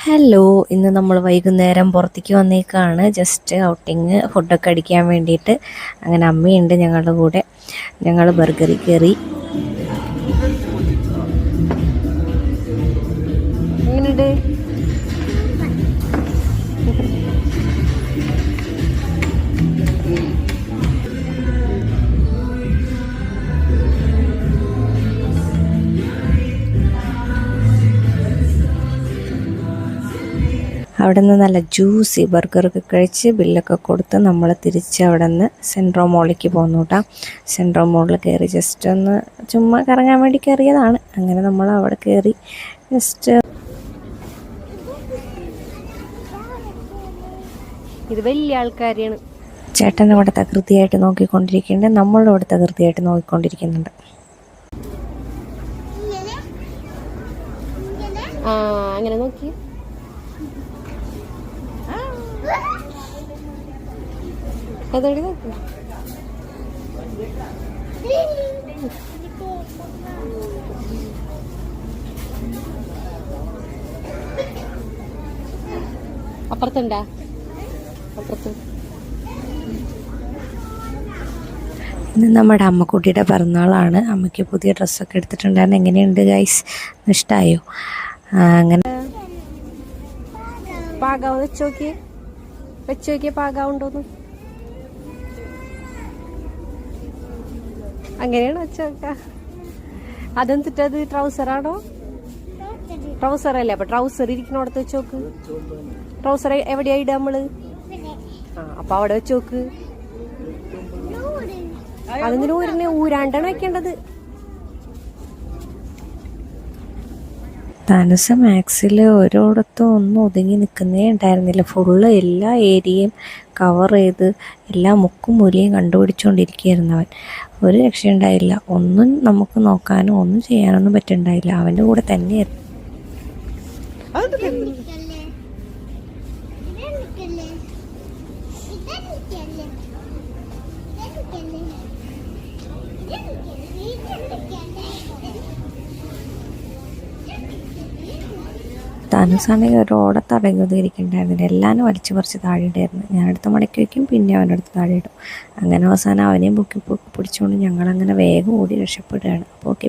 Hello, ഇന്ന് നമ്മൾ വൈകുന്നേരം പുറത്തേക്ക് വന്നേക്കാണ്. ജസ്റ്റ് ഔട്ടിങ് ഫുഡൊക്കെ അടിക്കാൻ വേണ്ടിയിട്ട്. അങ്ങനെ അമ്മയുണ്ട് ഞങ്ങളുടെ കൂടെ. ഞങ്ങൾ ബർഗറിൽ കയറി. എങ്ങനെയുണ്ട്? അവിടെ നിന്ന് നല്ല ജ്യൂസി ബർഗറൊക്കെ കഴിച്ച് ബില്ലൊക്കെ കൊടുത്ത് നമ്മൾ തിരിച്ച് അവിടെ നിന്ന് സെൻട്രോ മോളിലേക്ക് പോന്നു കേട്ടോ. സെൻട്രോ മോളിൽ കയറി ജസ്റ്റ് ഒന്ന് ചുമ്മാ കറങ്ങാൻ വേണ്ടി കയറിയതാണ്. അങ്ങനെ നമ്മൾ അവിടെ കയറി ജസ്റ്റ്. ഇത് വലിയ ആൾക്കാരെയാണ്. ചേട്ടൻ അവിടെ തകൃതിയായിട്ട് നോക്കിക്കൊണ്ടിരിക്കുന്നുണ്ട്, നമ്മളും അവിടെ തകൃതിയായിട്ട് നോക്കിക്കൊണ്ടിരിക്കുന്നുണ്ട്. അങ്ങനെ നോക്കി അതോടി നോക്ക്. അപ്പുറത്തുണ്ടാ? അപ്പുറത്ത് ഇന്ന് നമ്മുടെ അമ്മക്കുട്ടിയുടെ പിറന്നാളാണ്. അമ്മയ്ക്ക് പുതിയ ഡ്രസ്സൊക്കെ എടുത്തിട്ടുണ്ടായിരുന്നു. എങ്ങനെയുണ്ട് ഗൈസ്? ഇഷ്ടമായോ? അങ്ങനെ പാകാവ് വെച്ച് നോക്കിയേ പാകാവുണ്ടോന്ന്. അങ്ങനെയാണ് വെച്ചോക്ക. അതെന്തിട്ടത് ട്രൗസറാണോ? ട്രൗസർ അല്ലേ? അപ്പൊ ട്രൗസർ ഇരിക്കണോടത്ത് വെച്ചോക്ക്. ട്രൗസർ എവിടെയാ ഇടുക നമ്മള്? അപ്പൊ അവിടെ വെച്ചോക്ക്. അതെന്തിനു ഊരാണ്ടാണ് വെക്കേണ്ടത്. താനസ മാക്സിൽ ഓരോടത്തും ഒന്നും ഒതുങ്ങി നിൽക്കുന്നേ ഉണ്ടായിരുന്നില്ല. ഫുള്ള് എല്ലാ ഏരിയയും കവർ ചെയ്ത് എല്ലാ മുക്കും മൂലയും കണ്ടുപിടിച്ചുകൊണ്ടിരിക്കുകയായിരുന്നു അവൻ. ഒരു രക്ഷയുണ്ടായില്ല. ഒന്നും നമുക്ക് നോക്കാനോ ഒന്നും ചെയ്യാനൊന്നും പറ്റുന്നുണ്ടായില്ല. അവൻ്റെ കൂടെ തന്നെയായിരുന്നു. താനസാണെങ്കിൽ ഒരു ഓടത്തടങ്ങി ഒതുങ്ങിയിരിക്കുന്നുണ്ടായിരുന്നില്ല. എല്ലാവരും വലിച്ചു പറിച്ച് താഴെ ഇടായിരുന്നു. ഞാനെടുത്ത് മടക്കി വയ്ക്കും, പിന്നെ അവനെടുത്ത് താഴെ ഇടും. അങ്ങനെ അവസാനം അവനെയും പൊക്കി പിടിച്ചുകൊണ്ട് ഞങ്ങളങ്ങനെ വേഗം ഓടി രക്ഷപ്പെടുകയാണ്. അപ്പോൾ ഓക്കെ.